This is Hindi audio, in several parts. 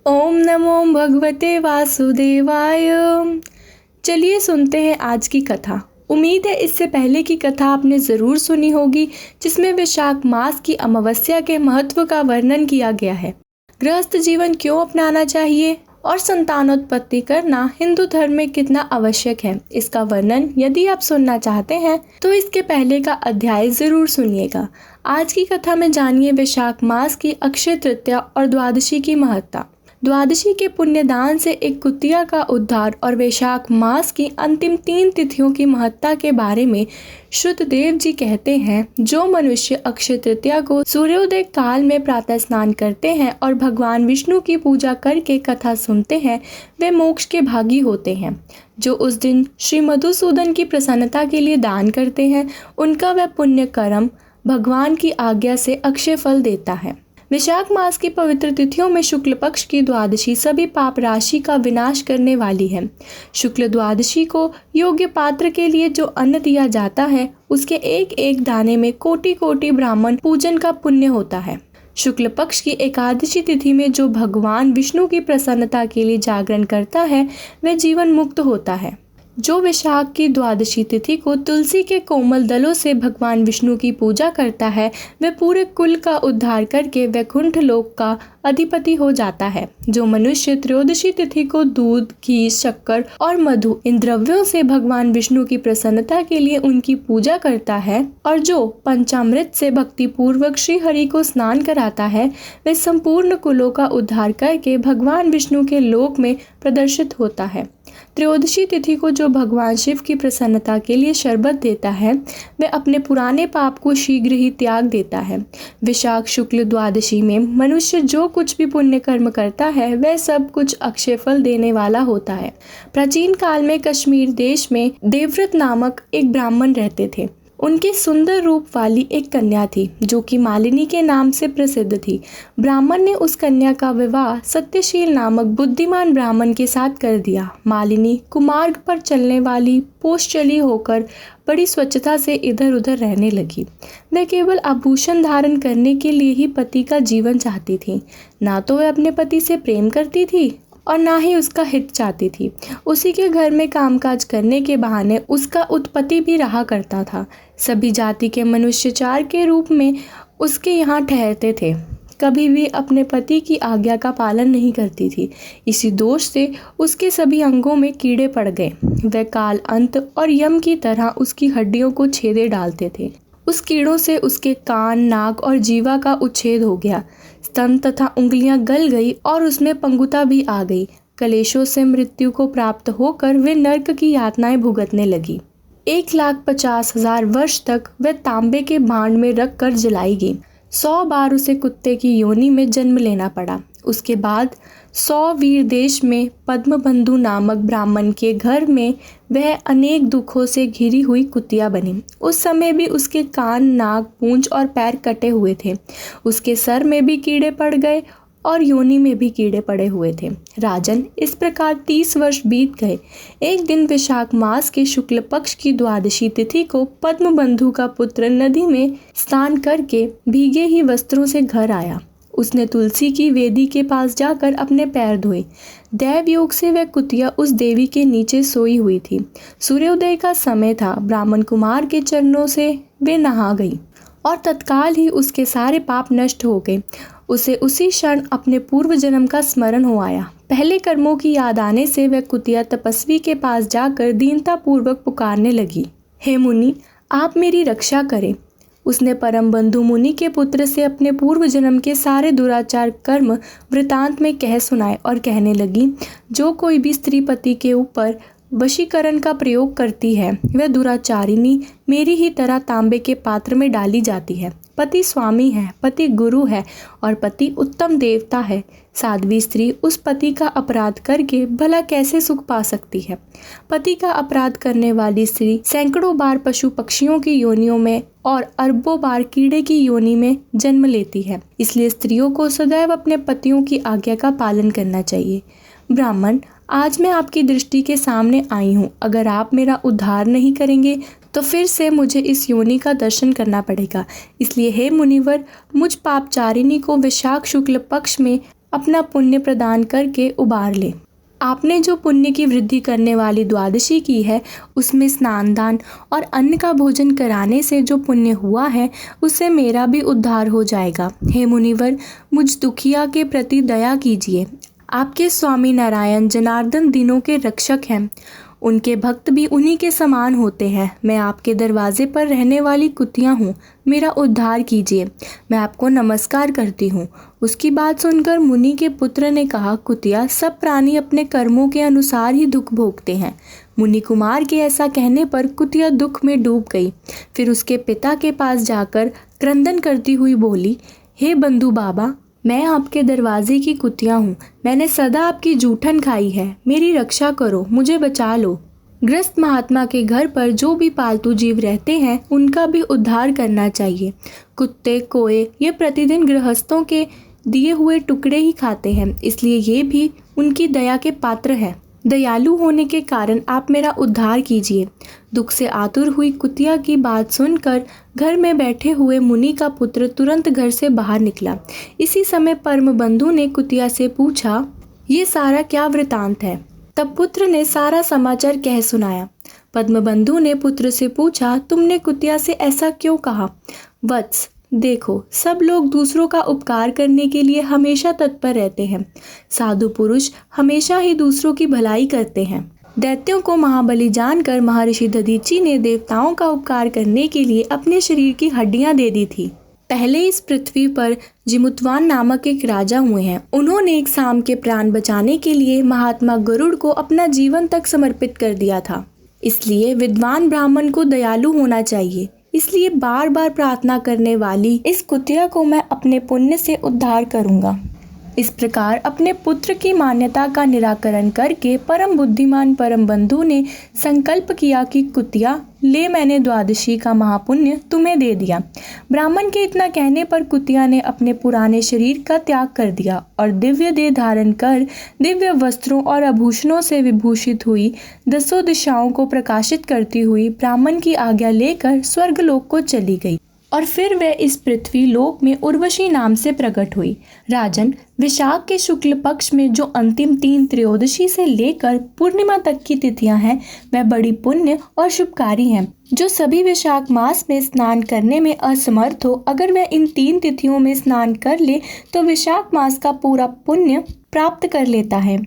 ओम नमो भगवते वासुदेवाय। चलिए सुनते हैं आज की कथा। उम्मीद है इससे पहले की कथा आपने ज़रूर सुनी होगी, जिसमें वैशाख मास की अमावस्या के महत्व का वर्णन किया गया है। गृहस्थ जीवन क्यों अपनाना चाहिए और संतानोत्पत्ति करना हिंदू धर्म में कितना आवश्यक है, इसका वर्णन यदि आप सुनना चाहते हैं तो इसके पहले का अध्याय ज़रूर सुनिएगा। आज की कथा में जानिए वैशाख मास की अक्षय तृतीया और द्वादशी की महत्ता। द्वादशी के पुण्यदान से एक कुतिया का उद्धार और वैशाख मास की अंतिम 3 तिथियों की महत्ता के बारे में श्रुतदेव जी कहते हैं, जो मनुष्य अक्षय तृतीया को सूर्योदय काल में प्रातः स्नान करते हैं और भगवान विष्णु की पूजा करके कथा सुनते हैं, वे मोक्ष के भागी होते हैं। जो उस दिन श्री मधुसूदन की प्रसन्नता के लिए दान करते हैं, उनका वह पुण्य कर्म भगवान की आज्ञा से अक्षय फल देता है। वैशाख मास की पवित्र तिथियों में शुक्ल पक्ष की द्वादशी सभी पाप राशि का विनाश करने वाली है। शुक्ल द्वादशी को योग्य पात्र के लिए जो अन्न दिया जाता है, उसके एक एक दाने में कोटि कोटि ब्राह्मण पूजन का पुण्य होता है। शुक्ल पक्ष की एकादशी तिथि में जो भगवान विष्णु की प्रसन्नता के लिए जागरण करता है, वह जीवन मुक्त होता है। जो वैशाख की द्वादशी तिथि को तुलसी के कोमल दलों से भगवान विष्णु की पूजा करता है, वह पूरे कुल का उद्धार करके वैकुंठ लोक का अधिपति हो जाता है। जो मनुष्य त्रयोदशी तिथि को दूध, घी, शक्कर और मधु इन द्रव्यों से भगवान विष्णु की प्रसन्नता के लिए उनकी पूजा करता है और जो पंचामृत से भक्ति पूर्वक श्री हरि को स्नान कराता है, वह संपूर्ण कुलों का उद्धार करके भगवान विष्णु के लोक में प्रदर्शित होता है। त्रयोदशी तिथि को जो भगवान शिव की प्रसन्नता के लिए शरबत देता है, वह अपने पुराने पाप को शीघ्र ही त्याग देता है। वैशाख शुक्ल द्वादशी में मनुष्य जो कुछ भी पुण्य कर्म करता है, वह सब कुछ अक्षय फल देने वाला होता है। प्राचीन काल में कश्मीर देश में देवव्रत नामक एक ब्राह्मण रहते थे। उनके सुंदर रूप वाली एक कन्या थी, जो कि मालिनी के नाम से प्रसिद्ध थी। ब्राह्मण ने उस कन्या का विवाह सत्यशील नामक बुद्धिमान ब्राह्मण के साथ कर दिया। मालिनी कुमार्ग पर चलने वाली पोषचली होकर बड़ी स्वच्छता से इधर उधर रहने लगी। वह केवल आभूषण धारण करने के लिए ही पति का जीवन चाहती थी। ना तो वह अपने पति से प्रेम करती थी और ना ही उसका हित चाहती थी। उसी के घर में कामकाज करने के बहाने उसका उत्पत्ति भी रहा करता था। सभी जाति के मनुष्य चार के रूप में उसके यहाँ ठहरते थे। कभी भी अपने पति की आज्ञा का पालन नहीं करती थी। इसी दोष से उसके सभी अंगों में कीड़े पड़ गए। वह काल अंत और यम की तरह उसकी हड्डियों को छेदे डालते थे। उस कीड़ों से उसके कान, नाक और जीवा का उच्छेद हो गया। स्तन तथा उंगलियां गल गई और उसमें पंगुता भी आ गई। कलेशों से मृत्यु को प्राप्त होकर वे नरक की यातनाएं भुगतने लगी। 1,50,000 वर्ष तक वह तांबे के भांड में रख कर जलाई गई। 100 बार उसे कुत्ते की योनि में जन्म लेना पड़ा। उसके बाद 100 वीर देश में पद्मबंधु नामक ब्राह्मण के घर में वह अनेक दुखों से घिरी हुई कुतिया बनी। उस समय भी उसके कान, नाक, पूंछ और पैर कटे हुए थे। उसके सर में भी कीड़े पड़ गए और योनि में भी कीड़े पड़े हुए थे। राजन, इस प्रकार 30 वर्ष बीत गए। एक दिन वैशाख मास के शुक्ल पक्ष की द्वादशी तिथि को पद्मबंधु का पुत्र नदी में स्नान करके भीगे ही वस्त्रों से घर आया। उसने तुलसी की वेदी के पास जाकर अपने पैर धोए। दैव योग से वह कुतिया उस देवी के नीचे सोई हुई थी। सूर्योदय का समय था। ब्राह्मण कुमार के चरणों से वे नहा गई और तत्काल ही उसके सारे पाप नष्ट हो गए। उसे उसी क्षण अपने पूर्व जन्म का स्मरण हो आया। पहले कर्मों की याद आने से वह कुतिया तपस्वी के पास जाकर दीनता पूर्वक पुकारने लगी, हे मुनि, आप मेरी रक्षा करें। उसने परम बंधु मुनि के पुत्र से अपने पूर्व जन्म के सारे दुराचार कर्म वृतांत में कह सुनाए और कहने लगी, जो कोई भी स्त्री पति के ऊपर वशीकरण का प्रयोग करती है, वह दुराचारिणी मेरी ही तरह तांबे के पात्र में डाली जाती है। पति स्वामी है, पति गुरु है और पति उत्तम देवता है। साध्वी स्त्री उस पति का अपराध करके भला कैसे सुख पा सकती है? पति का अपराध करने वाली स्त्री सैकड़ों बार पशु पक्षियों की योनियों में और अरबों बार कीड़े की योनि में जन्म लेती है। इसलिए स्त्रियों को सदैव अपने पतियों की आज्ञा का पालन करना चाहिए। ब्राह्मण, आज मैं आपकी दृष्टि के सामने आई हूँ। अगर आप मेरा उद्धार नहीं करेंगे तो फिर से मुझे इस योनि का दर्शन करना पड़ेगा। इसलिए हे मुनिवर, मुझ पापचारिणी को वैशाख शुक्ल पक्ष में अपना पुण्य प्रदान करके उबार ले। आपने जो पुण्य की वृद्धि करने वाली द्वादशी की है, उसमें स्नान दान और अन्न का भोजन कराने से जो पुण्य हुआ है, उससे मेरा भी उद्धार हो जाएगा। हे मुनिवर, मुझ दुखिया के प्रति दया कीजिए। आपके स्वामी नारायण जनार्दन दीनों के रक्षक हैं, उनके भक्त भी उन्हीं के समान होते हैं। मैं आपके दरवाजे पर रहने वाली कुतिया हूँ, मेरा उद्धार कीजिए, मैं आपको नमस्कार करती हूँ। उसकी बात सुनकर मुनि के पुत्र ने कहा, कुतिया, सब प्राणी अपने कर्मों के अनुसार ही दुख भोगते हैं। मुनि कुमार के ऐसा कहने पर कुतिया दुख में डूब गई। फिर उसके पिता के पास जाकर क्रंदन करती हुई बोली, हे बंधु बाबा, मैं आपके दरवाजे की कुतिया हूँ, मैंने सदा आपकी जूठन खाई है, मेरी रक्षा करो, मुझे बचा लो। ग्रस्त महात्मा के घर पर जो भी पालतू जीव रहते हैं, उनका भी उद्धार करना चाहिए। कुत्ते, कोए ये प्रतिदिन गृहस्थों के दिए हुए टुकड़े ही खाते हैं, इसलिए ये भी उनकी दया के पात्र है। दयालु होने के कारण आप मेरा उद्धार कीजिए। दुख से आतुर हुई कुतिया की बात सुनकर घर में बैठे हुए मुनि का पुत्र तुरंत घर से बाहर निकला। इसी समय परम बंधु ने कुतिया से पूछा, ये सारा क्या वृतांत है? तब पुत्र ने सारा समाचार कह सुनाया। पद्मबंधु ने पुत्र से पूछा, तुमने कुतिया से ऐसा क्यों कहा? वत्स, देखो, सब लोग दूसरों का उपकार करने के लिए हमेशा तत्पर रहते हैं। साधु पुरुष हमेशा ही दूसरों की भलाई करते हैं। दैत्यों को महाबली जानकर महर्षि दधीचि ने देवताओं का उपकार करने के लिए अपने शरीर की हड्डियां दे दी थी। पहले इस पृथ्वी पर जिमुतवान नामक एक राजा हुए हैं। उन्होंने एक साम के प्राण बचाने के लिए महात्मा गरुड़ को अपना जीवन तक समर्पित कर दिया था। इसलिए विद्वान ब्राह्मण को दयालु होना चाहिए। इसलिए बार बार प्रार्थना करने वाली इस कुतिया को मैं अपने पुण्य से उद्धार करूंगा। इस प्रकार अपने पुत्र की मान्यता का निराकरण करके परम बुद्धिमान परम बंधु ने संकल्प किया कि कुतिया, ले, मैंने द्वादशी का महापुण्य तुम्हें दे दिया। ब्राह्मण के इतना कहने पर कुतिया ने अपने पुराने शरीर का त्याग कर दिया और दिव्य देह धारण कर दिव्य वस्त्रों और आभूषणों से विभूषित हुई, 10 दिशाओं को प्रकाशित करती हुई ब्राह्मण की आज्ञा लेकर स्वर्गलोक को चली गई। और फिर वह इस पृथ्वी लोक में उर्वशी नाम से प्रकट हुई। राजन, विशाख के शुक्ल पक्ष में जो अंतिम 3 त्रयोदशी से लेकर पूर्णिमा तक की तिथियां हैं, वह बड़ी पुण्य और शुभकारी हैं। जो सभी विशाख मास में स्नान करने में असमर्थ हो, अगर वह इन 3 तिथियों में स्नान कर ले तो विशाख मास का पूरा पुण्य प्राप्त कर लेता है।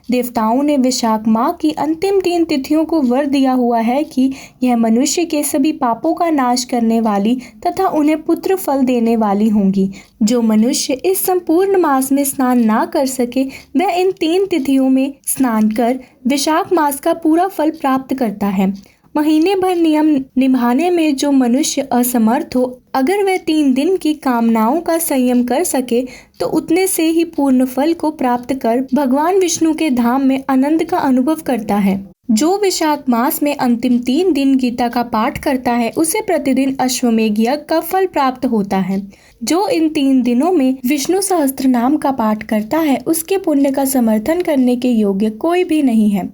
देवताओं ने विशाख माह की अंतिम 3 तिथियों को वर दिया हुआ है कि यह मनुष्य के सभी पापों का नाश करने वाली तथा उन्हें पुत्र फल देने वाली होंगी। जो मनुष्य इस संपूर्ण मास में स्नान ना कर सके, वह इन 3 तिथियों में स्नान कर विशाख मास का पूरा फल प्राप्त करता है। महीने भर नियम निभाने में जो मनुष्य असमर्थ हो, अगर वह 3 दिन की कामनाओं का संयम कर सके तो उतने से ही पूर्ण फल को प्राप्त कर भगवान विष्णु के धाम में आनंद का अनुभव करता है। जो विशाख मास में अंतिम 3 दिन गीता का पाठ करता है, उसे प्रतिदिन अश्वमेघ यज्ञ का फल प्राप्त होता है। जो इन 3 दिनों में विष्णु सहस्त्र नाम का पाठ करता है, उसके पुण्य का समर्थन करने के योग्य कोई भी नहीं है।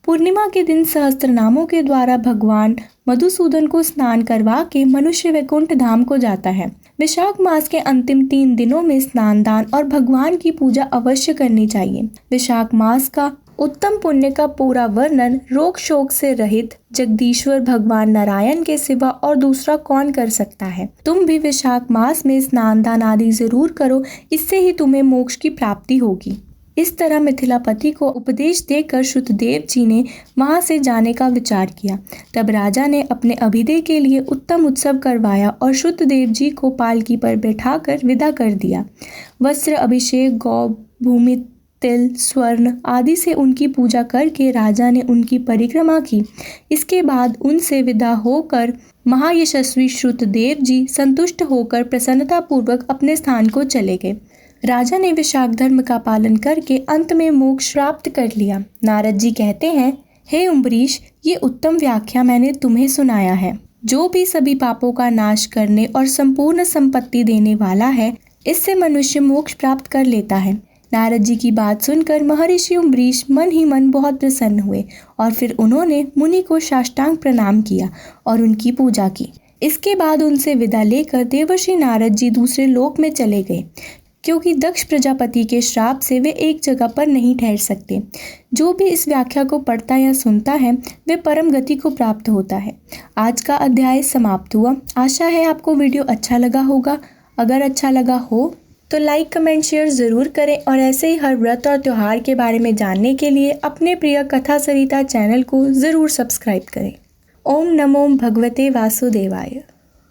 पूर्णिमा के दिन सहस्त्र नामों के द्वारा भगवान मधुसूदन को स्नान करवा के मनुष्य वैकुंठ धाम को जाता है। विशाख मास के अंतिम 3 दिनों में स्नान दान और भगवान की पूजा अवश्य करनी चाहिए। विशाख मास का उत्तम पुण्य का पूरा वर्णन रोग शोक से रहित जगदीश्वर भगवान नारायण के सिवा और दूसरा कौन कर सकता है। तुम भी विशाख मास में स्नान दान आदि जरूर करो, इससे ही तुम्हें मोक्ष की प्राप्ति होगी। इस तरह मिथिलापति को उपदेश देकर श्रुतदेव जी ने वहां से जाने का विचार किया। तब राजा ने अपने अभिदय के लिए उत्तम उत्सव करवाया और श्रुतदेव जी को पालकी पर बैठाकर विदा कर दिया। वस्त्र अभिषेक, गौ, भूमि, तिल, स्वर्ण आदि से उनकी पूजा करके राजा ने उनकी परिक्रमा की। इसके बाद उनसे विदा होकर महायशस्वी श्रुतदेव जी संतुष्ट होकर प्रसन्नता पूर्वक अपने स्थान को चले गए। राजा ने विशाख धर्म का पालन करके अंत में मोक्ष प्राप्त कर लिया। नारद जी कहते हैं, हे अम्बरीश, ये उत्तम व्याख्या मैंने तुम्हें सुनाया है। जो भी सभी पापों का नाश करने और संपूर्ण संपत्ति देने वाला है, इससे मनुष्य मोक्ष प्राप्त कर लेता है। नारद जी की बात सुनकर महर्षि अम्बरीश मन ही मन बहुत प्रसन्न हुए और फिर उन्होंने मुनि को साष्टांग प्रणाम किया और उनकी पूजा की। इसके बाद उनसे विदा लेकर देवर्षि नारद जी दूसरे लोक में चले गए। क्योंकि दक्ष प्रजापति के श्राप से वे एक जगह पर नहीं ठहर सकते। जो भी इस व्याख्या को पढ़ता या सुनता है वे परम गति को प्राप्त होता है। आज का अध्याय समाप्त हुआ। आशा है आपको वीडियो अच्छा लगा होगा। अगर अच्छा लगा हो तो लाइक कमेंट शेयर ज़रूर करें और ऐसे ही हर व्रत और त्यौहार के बारे में जानने के लिए अपने प्रिय कथा सरिता चैनल को ज़रूर सब्सक्राइब करें। ओम नमो भगवते वासुदेवाय।